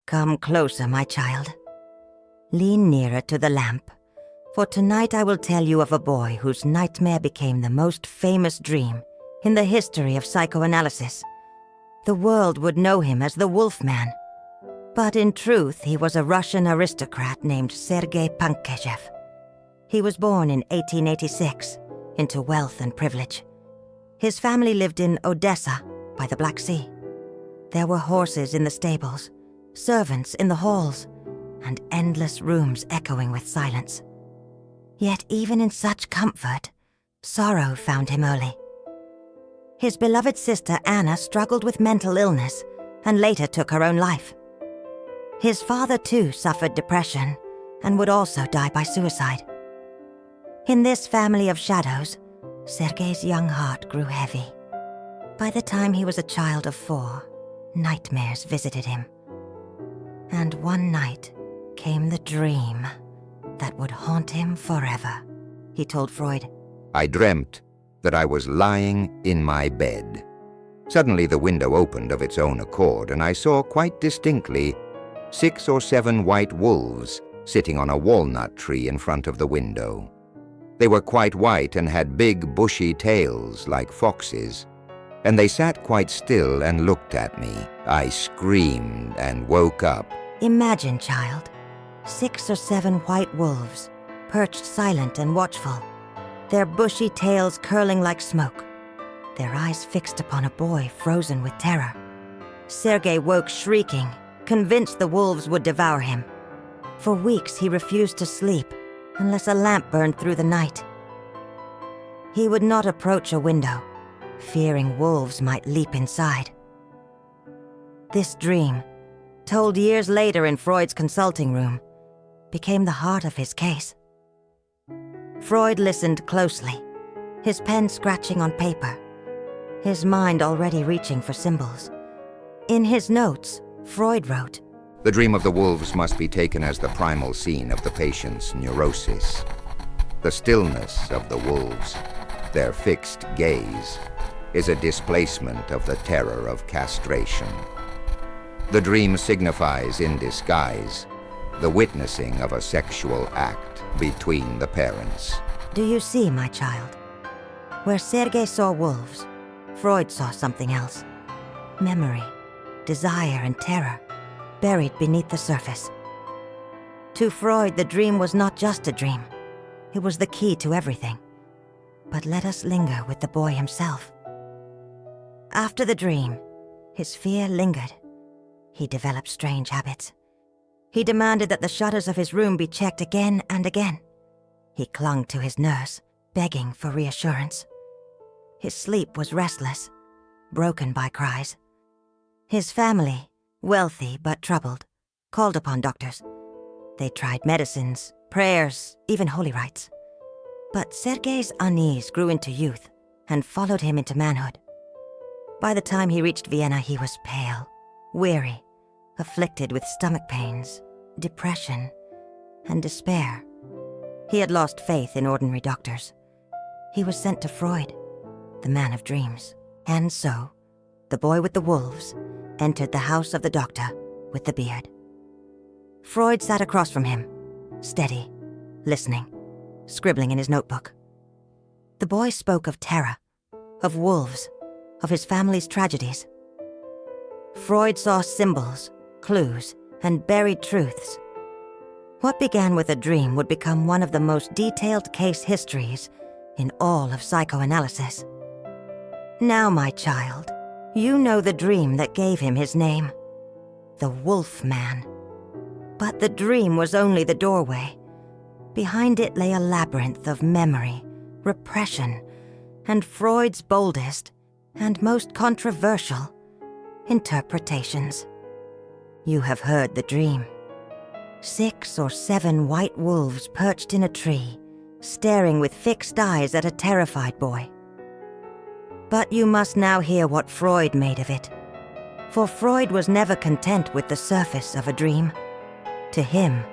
Come closer, my child. Lean nearer to the lamp, for tonight I will tell you of a boy whose nightmare became the most famous dream in the history of psychoanalysis. The world would know him as the Wolfman. But in truth, he was a Russian aristocrat named Sergei Pankejeff. He was born in 1886 into wealth and privilege. His family lived in Odessa by the Black Sea. There were horses in the stables, servants in the halls, and endless rooms echoing with silence. Yet even in such comfort, sorrow found him early. His beloved sister Anna struggled with mental illness and later took her own life. His father too suffered depression and would also die by suicide. In this family of shadows, Sergei's young heart grew heavy. By the time he was a child of 4, nightmares visited him. And one night came the dream that would haunt him forever, he told Freud. I dreamt that I was lying in my bed. Suddenly the window opened of its own accord, and I saw quite distinctly 6 or 7 white wolves sitting on a walnut tree in front of the window. They were quite white and had big bushy tails like foxes, and they sat quite still and looked at me. I screamed and woke up. Imagine, child, 6 or 7 white wolves, perched silent and watchful, their bushy tails curling like smoke, their eyes fixed upon a boy frozen with terror. Sergei woke shrieking, convinced the wolves would devour him. For weeks he refused to sleep unless a lamp burned through the night. He would not approach a window, fearing wolves might leap inside. This dream, told years later in Freud's consulting room, became the heart of his case. Freud listened closely, his pen scratching on paper, his mind already reaching for symbols. In his notes, Freud wrote, The dream of the wolves must be taken as the primal scene of the patient's neurosis. The stillness of the wolves, their fixed gaze, is a displacement of the terror of castration. The dream signifies in disguise the witnessing of a sexual act between the parents. Do you see, my child? Where Sergei saw wolves, Freud saw something else. Memory, desire, and terror, buried beneath the surface. To Freud, the dream was not just a dream. It was the key to everything. But let us linger with the boy himself. After the dream, his fear lingered. He developed strange habits. He demanded that the shutters of his room be checked again and again. He clung to his nurse, begging for reassurance. His sleep was restless, broken by cries. His family, wealthy but troubled, called upon doctors. They tried medicines, prayers, even holy rites. But Sergei's unease grew into youth and followed him into manhood. By the time he reached Vienna, he was pale, weary, afflicted with stomach pains, depression, and despair. He had lost faith in ordinary doctors. He was sent to Freud, the man of dreams. And so, the boy with the wolves entered the house of the doctor with the beard. Freud sat across from him, steady, listening, scribbling in his notebook. The boy spoke of terror, of wolves, of his family's tragedies. Freud saw symbols, clues, and buried truths. What began with a dream would become one of the most detailed case histories in all of psychoanalysis. Now, my child, you know the dream that gave him his name, the Wolfman. But the dream was only the doorway. Behind it lay a labyrinth of memory, repression, and Freud's boldest and most controversial interpretations. You have heard the dream. 6 or 7 white wolves perched in a tree, staring with fixed eyes at a terrified boy. But you must now hear what Freud made of it. For Freud was never content with the surface of a dream. To him,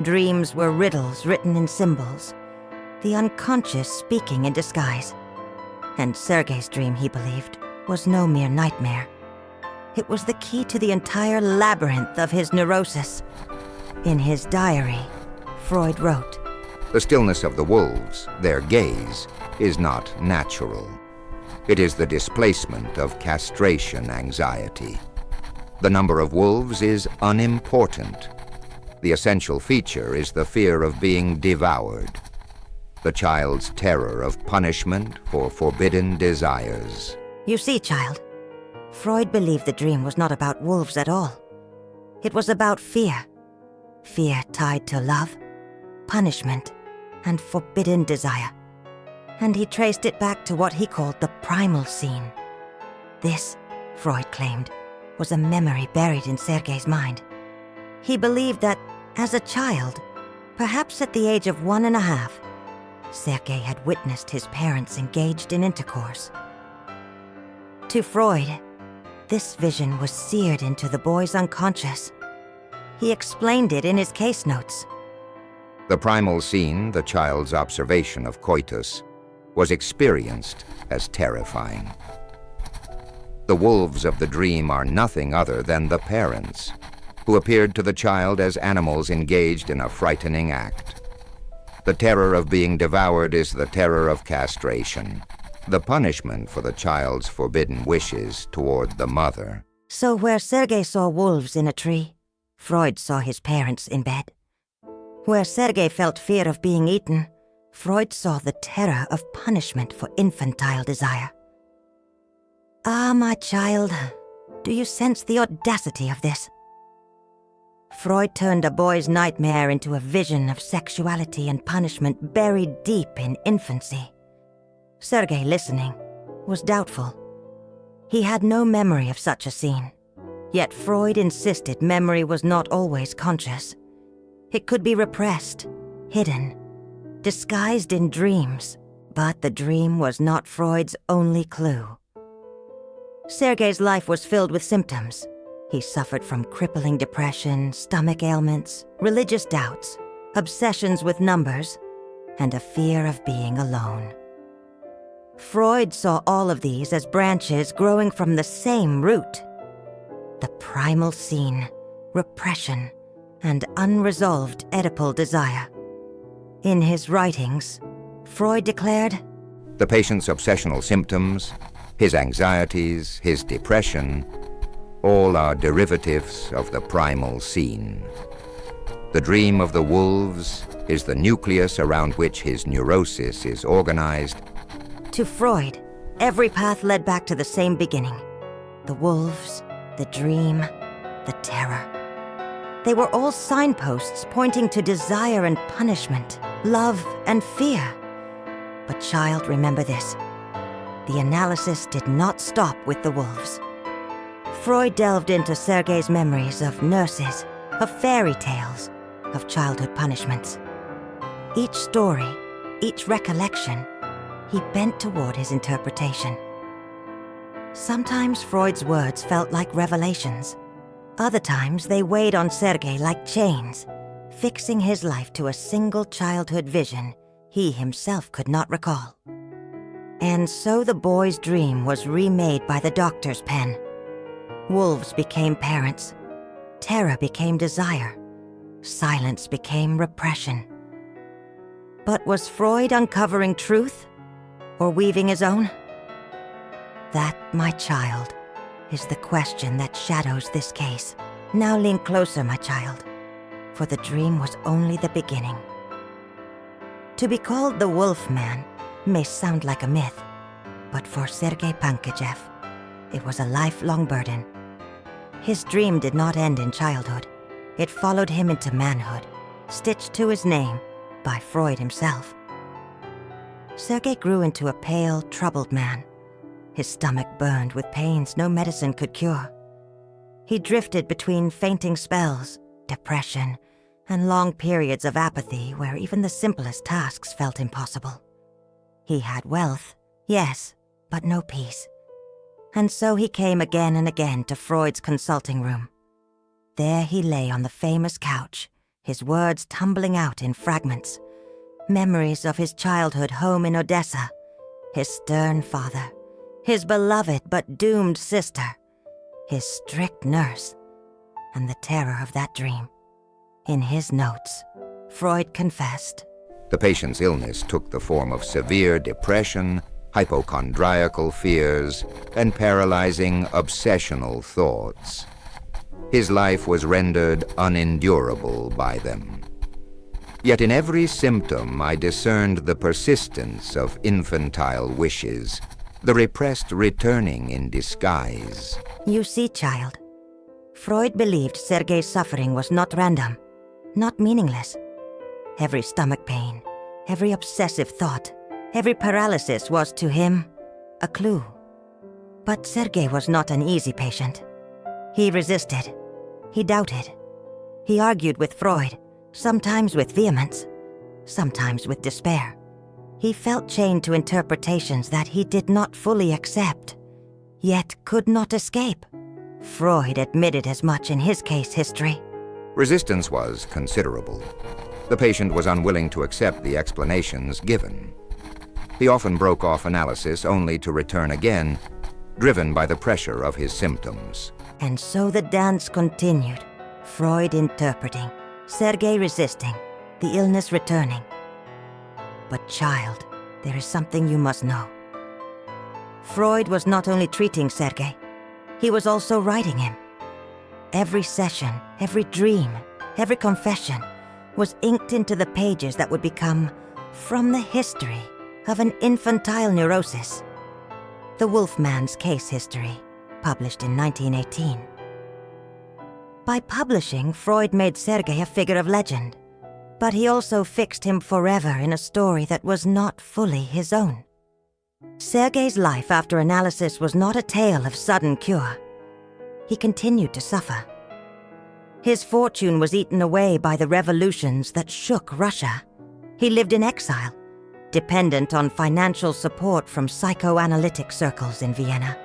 dreams were riddles written in symbols, the unconscious speaking in disguise. And Sergei's dream, he believed, was no mere nightmare. It was the key to the entire labyrinth of his neurosis. In his diary, Freud wrote, "The stillness of the wolves, their gaze, is not natural. It is the displacement of castration anxiety. The number of wolves is unimportant. The essential feature is the fear of being devoured, the child's terror of punishment for forbidden desires." You see, child, Freud believed the dream was not about wolves at all. It was about fear. Fear tied to love, punishment, and forbidden desire. And he traced it back to what he called the primal scene. This, Freud claimed, was a memory buried in Sergei's mind. He believed that, as a child, perhaps at the age of 1.5, Sergei had witnessed his parents engaged in intercourse. To Freud, this vision was seared into the boy's unconscious. He explained it in his case notes. The primal scene, the child's observation of coitus, was experienced as terrifying. The wolves of the dream are nothing other than the parents, who appeared to the child as animals engaged in a frightening act. The terror of being devoured is the terror of castration, the punishment for the child's forbidden wishes toward the mother. So where Sergei saw wolves in a tree, Freud saw his parents in bed. Where Sergei felt fear of being eaten, Freud saw the terror of punishment for infantile desire. Ah, my child, do you sense the audacity of this? Freud turned a boy's nightmare into a vision of sexuality and punishment buried deep in infancy. Sergei, listening, was doubtful. He had no memory of such a scene. Yet Freud insisted memory was not always conscious. It could be repressed, hidden, disguised in dreams. But the dream was not Freud's only clue. Sergei's life was filled with symptoms. He suffered from crippling depression, stomach ailments, religious doubts, obsessions with numbers, and a fear of being alone. Freud saw all of these as branches growing from the same root: the primal scene, repression, and unresolved Oedipal desire. In his writings, Freud declared, The patient's obsessional symptoms, his anxieties, his depression, all are derivatives of the primal scene. The dream of the wolves is the nucleus around which his neurosis is organized. To Freud, every path led back to the same beginning: the wolves, the dream, the terror. They were all signposts pointing to desire and punishment, love and fear. But child, remember this: the analysis did not stop with the wolves. Freud delved into Sergei's memories of nurses, of fairy tales, of childhood punishments. Each story, each recollection, he bent toward his interpretation. Sometimes Freud's words felt like revelations. Other times they weighed on Sergei like chains, fixing his life to a single childhood vision he himself could not recall. And so the boy's dream was remade by the doctor's pen. Wolves became parents. Terror became desire. Silence became repression. But was Freud uncovering truth, or weaving his own? That, my child, is the question that shadows this case. Now lean closer, my child, for the dream was only the beginning. To be called the Wolf Man may sound like a myth, but for Sergei Pankejeff, it was a lifelong burden. His dream did not end in childhood. It followed him into manhood, stitched to his name by Freud himself. Sergei grew into a pale, troubled man. His stomach burned with pains no medicine could cure. He drifted between fainting spells, depression, and long periods of apathy where even the simplest tasks felt impossible. He had wealth, yes, but no peace. And so he came again and again to Freud's consulting room. There he lay on the famous couch, his words tumbling out in fragments. Memories of his childhood home in Odessa, his stern father, his beloved but doomed sister, his strict nurse, and the terror of that dream. In his notes, Freud confessed, The patient's illness took the form of severe depression, hypochondriacal fears, and paralyzing obsessional thoughts. His life was rendered unendurable by them. Yet in every symptom I discerned the persistence of infantile wishes, the repressed returning in disguise. You see, child, Freud believed Sergei's suffering was not random, not meaningless. Every stomach pain, every obsessive thought, every paralysis was to him a clue. But Sergei was not an easy patient. He resisted. He doubted. He argued with Freud, sometimes with vehemence, sometimes with despair. He felt chained to interpretations that he did not fully accept, yet could not escape. Freud admitted as much in his case history. Resistance was considerable. The patient was unwilling to accept the explanations given. He often broke off analysis only to return again, driven by the pressure of his symptoms. And so the dance continued, Freud interpreting, Sergei resisting, the illness returning. But child, there is something you must know. Freud was not only treating Sergei, he was also writing him. Every session, every dream, every confession was inked into the pages that would become From the History of an Infantile Neurosis, the Wolfman's Case History, published in 1918. By publishing, Freud made Sergei a figure of legend, but he also fixed him forever in a story that was not fully his own. Sergei's life after analysis was not a tale of sudden cure. He continued to suffer. His fortune was eaten away by the revolutions that shook Russia. He lived in exile, dependent on financial support from psychoanalytic circles in Vienna.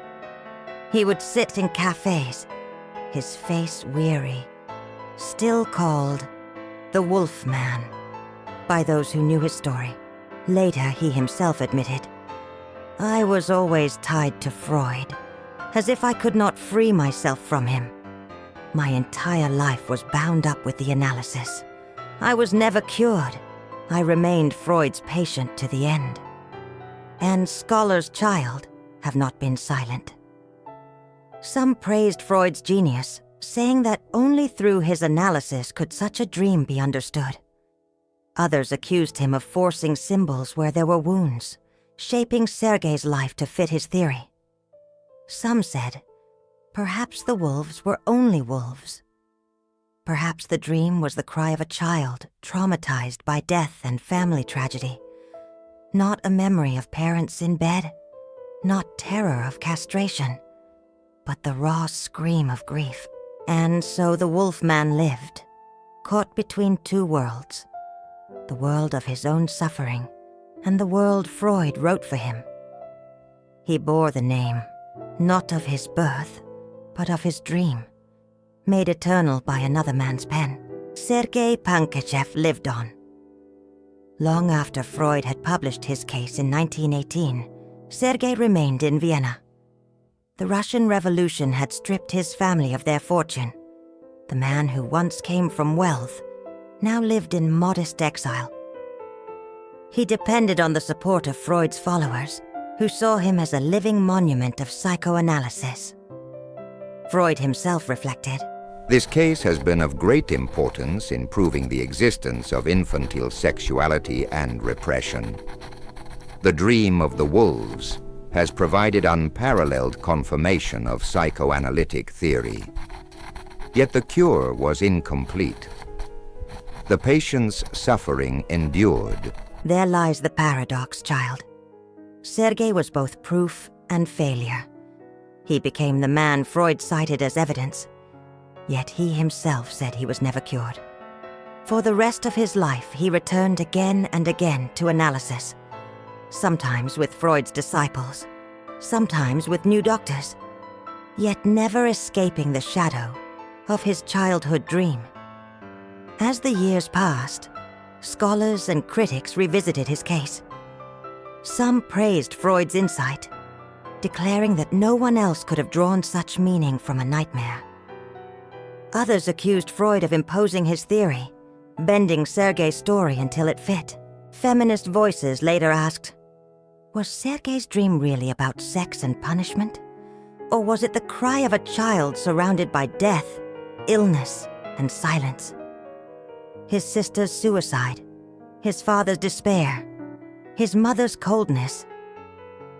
He would sit in cafes, his face weary, still called the Wolfman by those who knew his story. Later, he himself admitted, I was always tied to Freud, as if I could not free myself from him. My entire life was bound up with the analysis. I was never cured. I remained Freud's patient to the end. And scholars' child have not been silent. Some praised Freud's genius, saying that only through his analysis could such a dream be understood. Others accused him of forcing symbols where there were wounds, shaping Sergei's life to fit his theory. Some said, perhaps the wolves were only wolves. Perhaps the dream was the cry of a child traumatized by death and family tragedy. Not a memory of parents in bed, not terror of castration, but the raw scream of grief. And so the Wolfman lived, caught between two worlds, the world of his own suffering and the world Freud wrote for him. He bore the name, not of his birth, but of his dream, made eternal by another man's pen. Sergei Pankejeff lived on. Long after Freud had published his case in 1918, Sergei remained in Vienna. The Russian Revolution had stripped his family of their fortune. The man who once came from wealth now lived in modest exile. He depended on the support of Freud's followers, who saw him as a living monument of psychoanalysis. Freud himself reflected, This case has been of great importance in proving the existence of infantile sexuality and repression. The dream of the wolves has provided unparalleled confirmation of psychoanalytic theory. Yet the cure was incomplete. The patient's suffering endured. There lies the paradox, child. Sergei was both proof and failure. He became the man Freud cited as evidence, yet he himself said he was never cured. For the rest of his life, he returned again and again to analysis, sometimes with Freud's disciples, sometimes with new doctors, yet never escaping the shadow of his childhood dream. As the years passed, scholars and critics revisited his case. Some praised Freud's insight, declaring that no one else could have drawn such meaning from a nightmare. Others accused Freud of imposing his theory, bending Sergei's story until it fit. Feminist voices later asked, was Sergei's dream really about sex and punishment? Or was it the cry of a child surrounded by death, illness, and silence? His sister's suicide, his father's despair, his mother's coldness.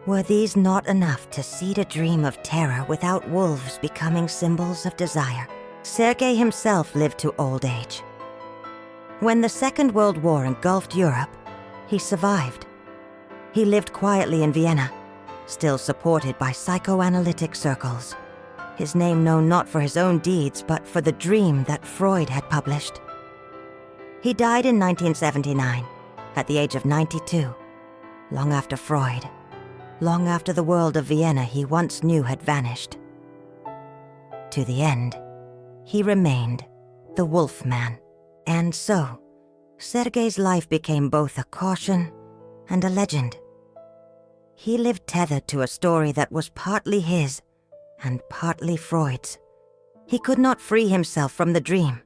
Were these not enough to seed a dream of terror without wolves becoming symbols of desire? Sergei himself lived to old age. When the Second World War engulfed Europe, he survived. He lived quietly in Vienna, still supported by psychoanalytic circles, his name known not for his own deeds but for the dream that Freud had published. He died in 1979, at the age of 92, long after Freud, long after the world of Vienna he once knew had vanished. To the end, he remained the Wolfman, and so, Sergei's life became both a caution and a legend. He lived tethered to a story that was partly his and partly Freud's. He could not free himself from the dream,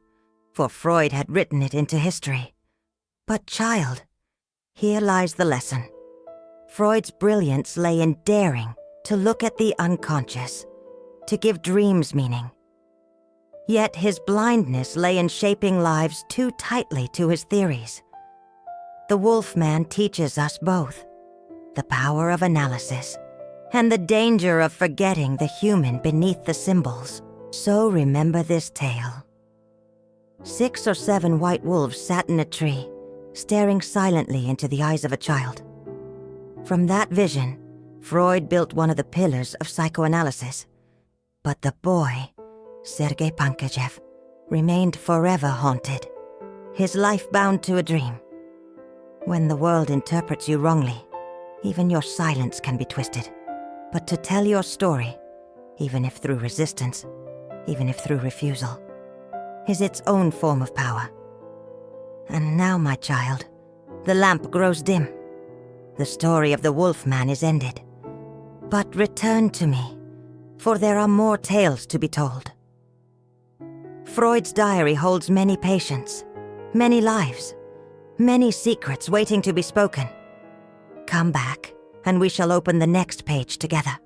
for Freud had written it into history. But child, here lies the lesson. Freud's brilliance lay in daring to look at the unconscious, to give dreams meaning. Yet his blindness lay in shaping lives too tightly to his theories. The Wolfman teaches us both the power of analysis and the danger of forgetting the human beneath the symbols. So remember this tale. 6 or 7 white wolves sat in a tree, staring silently into the eyes of a child. From that vision, Freud built one of the pillars of psychoanalysis. But the boy, Sergei Pankejeff, remained forever haunted, his life bound to a dream. When the world interprets you wrongly, even your silence can be twisted. But to tell your story, even if through resistance, even if through refusal, is its own form of power. And now, my child, the lamp grows dim. The story of the Wolfman is ended. But return to me, for there are more tales to be told. Freud's diary holds many patients, many lives, many secrets waiting to be spoken. Come back, and we shall open the next page together.